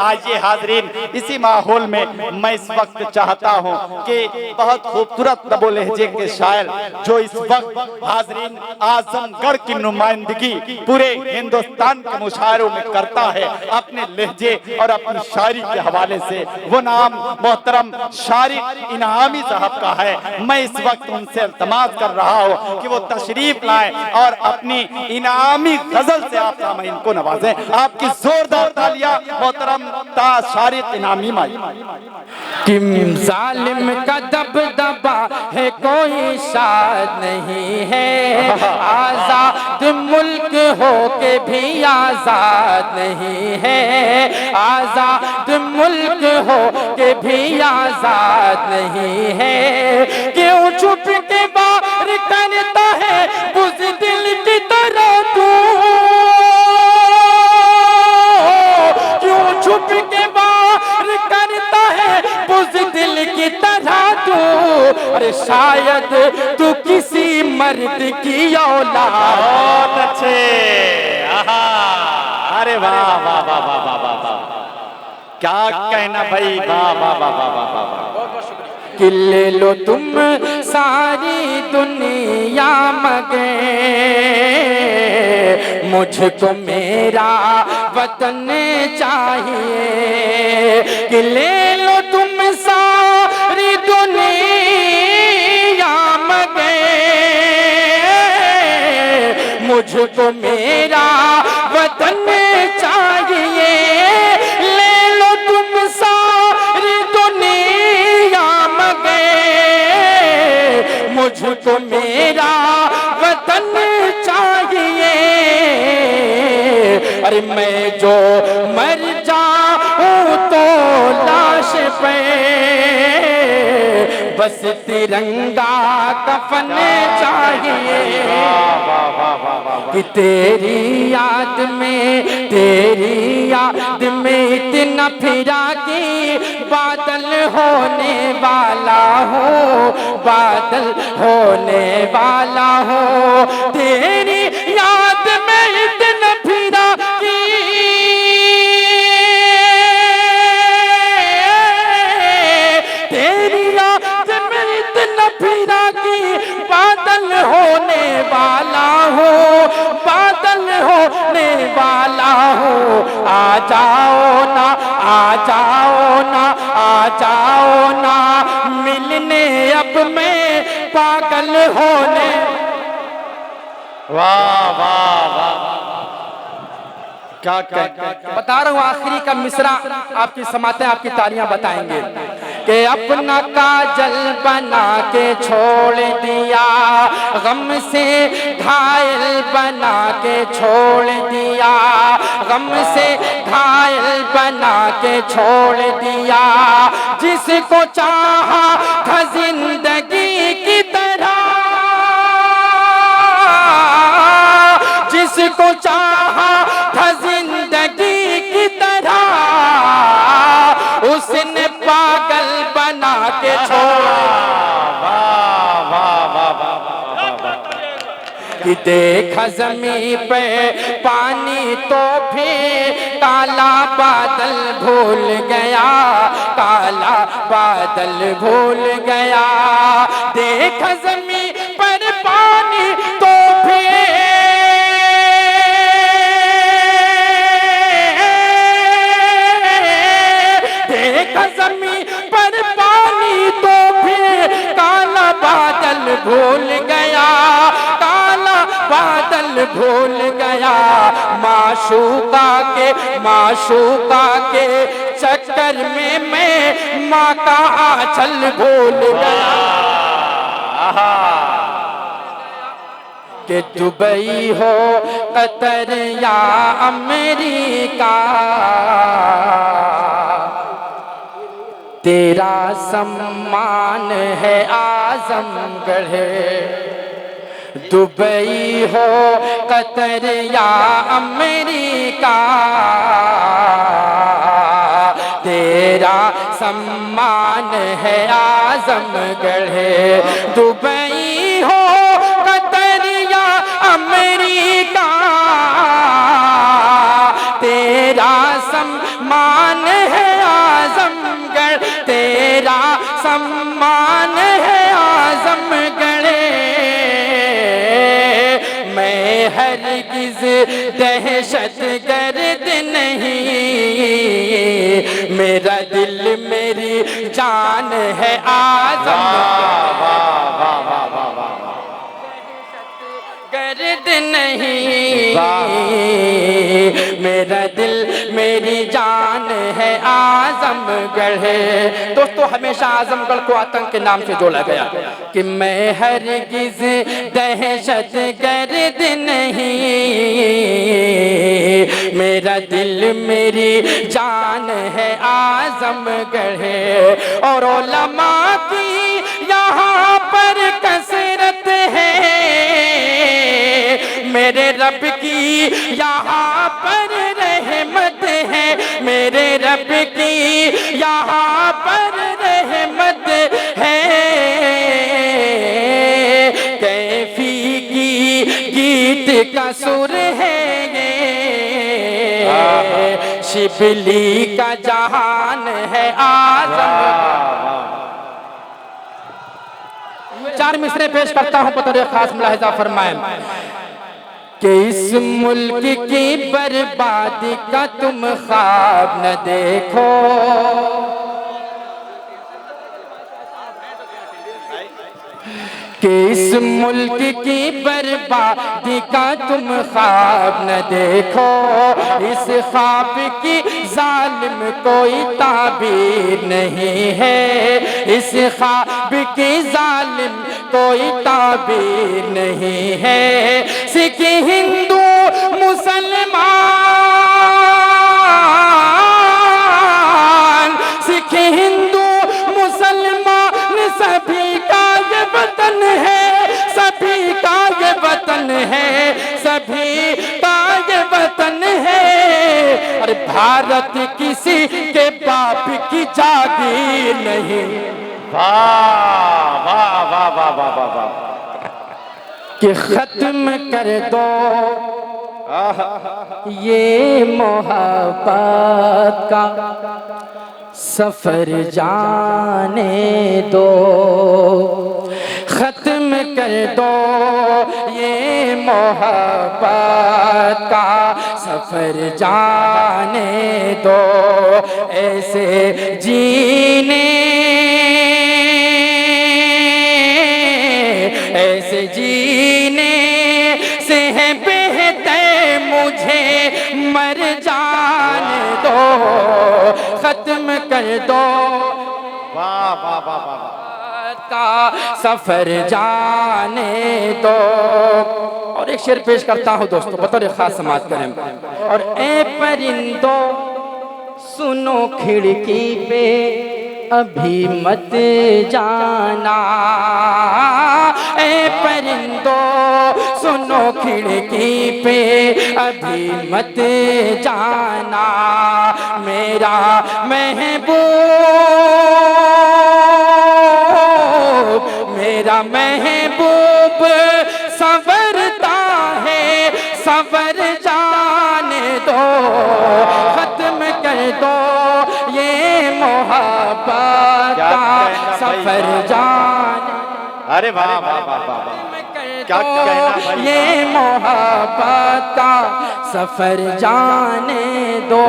आइए हाजरीन, इसी माहौल में मैं इस वक्त चाहता हूँ कि बहुत खूबसूरत नबो लहजे के शायर जो इस वक्त हाजरीन आजमगढ़ की नुमाइंदगी पूरे हिंदुस्तान के मुशायरों में करता है अपने लहजे और अपनी शायरी के हवाले से, वो नाम मोहतरम शारिक इनामी साहब का है। मैं इस वक्त उनसे इल्तमास कर रहा हूँ कि वो तशरीफ लाएं और अपनी इनामी गजल से आप सामईन को नवाजें। आपकी जोरदार तालियां मोहतरम शारिक इनामी माई। किम जालिम का दबदबा है कोई शाद नहीं है, आजाद मुल्क हो के भी आजाद नहीं है, आजाद मुल्क हो के भी आजाद नहीं है। क्यों चुप के बार करता है बुज़दिल की तरह तू, क्यों चुप के बार करता है बुज़दिल की तरह तू। अरे शायद तू किसी मर्द की औलाद। बहुत अच्छे, अरे वाह वाह वाह वाह वाह वाह वाह, क्या कहना भाई, वाह वाह वाह वाह वाह वाह। कि ले लो तुम सारी दुनिया मगे, मुझको मेरा वतन चाहिए। कि ले लो तुम सारी दुनिया मगे, मुझको मेरा वतन चाहिए। ले लो तुम सारी दुनिया मगे, मुझको मेरा वतन चाहिए। अरे मैं जो मर जाऊं तो लाश पे बस तिरंगा कफन चाहिए। कि तेरी याद में इतना फिरा कि बादल होने वाला हो, बादल होने वाला हो। तेरी याद में इतना फिरा कि तेरी याद में इतना फिरा कि बादल होने वाला हो, बादल होने वाला हो। आ जाओ ना, आ जाओ ना, आ जाओ ना मिलने, अब मैं पागल होने। वाह वाह वाह, क्या बता रहा हूँ आखिरी का मिसरा आपकी समाते आपकी तालियां बताएंगे कि अपना काजल बना के छोड़ दिया, गम से घायल बना के छोड़ दिया, गम से घायल बना के छोड़ दिया। जिसको चाहा था जिंदगी की तरह, जिसको चाहा था जिंदगी की तरह, उसने पागल बना के छोड़ा। कि देखा ज़मीं पे पानी तो फिर काला बादल भूल गया, काला बादल भूल गया। देखा ज़मीं पर पानी तो फिर, देखा ज़मीं पर पानी तो फिर काला बादल भूल गया, काला बादल भूल गया। माशूका के चक्कर में मैं माँ का आंचल भूल गया। कि दुबई हो कतर या अमेरिका, तेरा सम्मान है आजमगढ़। दुबई हो कतर या अमेरिका, तेरा सम्मान है आजमगढ़। दुबई हो कतर या अमेरिका, तेरा सम्मान सम्मान है आजमगढ़, तेरा सम्मान है आजमगढ़। मैं हरगिज दहशत गर्द नहीं, मेरा दिल मेरी जान है आजमगढ़। गर्द नहीं, मेरा दिल मेरी जान है आजमगढ़ है। दोस्तों, हमेशा आजमगढ़ को आतंक के नाम से जोड़ा गया कि मैं हरगिज दहशत गर्द नहीं, मेरा दिल मेरी जान है आजमगढ़ है। और उलमा की यहाँ पर कसरत है, मेरे रब की यहाँ पर रहमत है, मेरे रब की यहाँ पर रहमत है। कैफी की गीत का सुर है ये, शिबली का जहान है आजमगढ़। 4 मिसरे पेश करता हूं, बतौर खास मुलाहिजा फरमाएं कि इस मुल्क की बर्बादी का तुम ख्वाब न देखो, कि इस मुल्क की बर्बादी का तुम ख्वाब न देखो। इस ख्वाब की जालिम कोई ताबीर नहीं है, इस ख्वाब की जालिम कोई ताबीर नहीं है। सिख हिंदू मुसलमान, सिख हिंदू मुसलमान सभी का ये वतन है, सभी का ये वतन है, सभी का ये वतन है। अरे भारत किसी के बाप की जागीर नहीं। वाह वाह वाह वाह वाह वाह वाह। कि खत्म कर दो ये मोहब्बत का सफर जाने दो, खत्म कर दो ये मोहब्बत का सफर जाने दो। ऐसे जीने, ऐसे जीने से है बेहतर मुझे मर जाने दो, खत्म कर दो वाह वाह वाह वाह का सफर जाने दो। और एक शेर पेश करता हूँ दोस्तों, बतौर खास समाज करें। और ए परिंदो सुनो खिड़की पे अभी मत जाना, ए परिंदो सुनो खिड़की पे अभी मत जाना। मेरा महबूब, मेरा महबूब संवरता है, संवर जाने दो, खत्म कर दो ये मोहब्बत का सफर जाने। अरे वाह वाह वाह वाह, क्या कहना भाई। ये मोहब्बत का सफर जाने दो।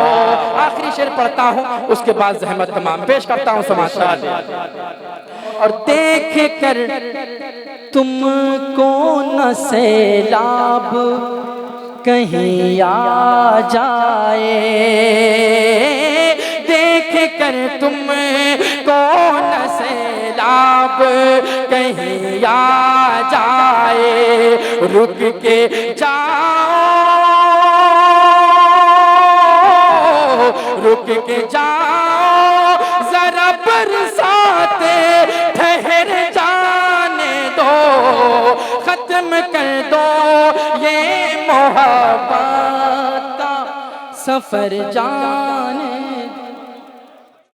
आखिरी शेर पढ़ता हूँ, उसके बाद जहमत तमाम पेश करता हूँ समाचार। और देख कर तुमको न सैलाब कहीं आ जाए, देख कर तुमको न सैलाब कहीं आ जाए। रुक के जाओ, रुक के जाओ जरा बरसाते ठहर जाने दो, खत्म कर दो ये मोहब्बत का सफर जाने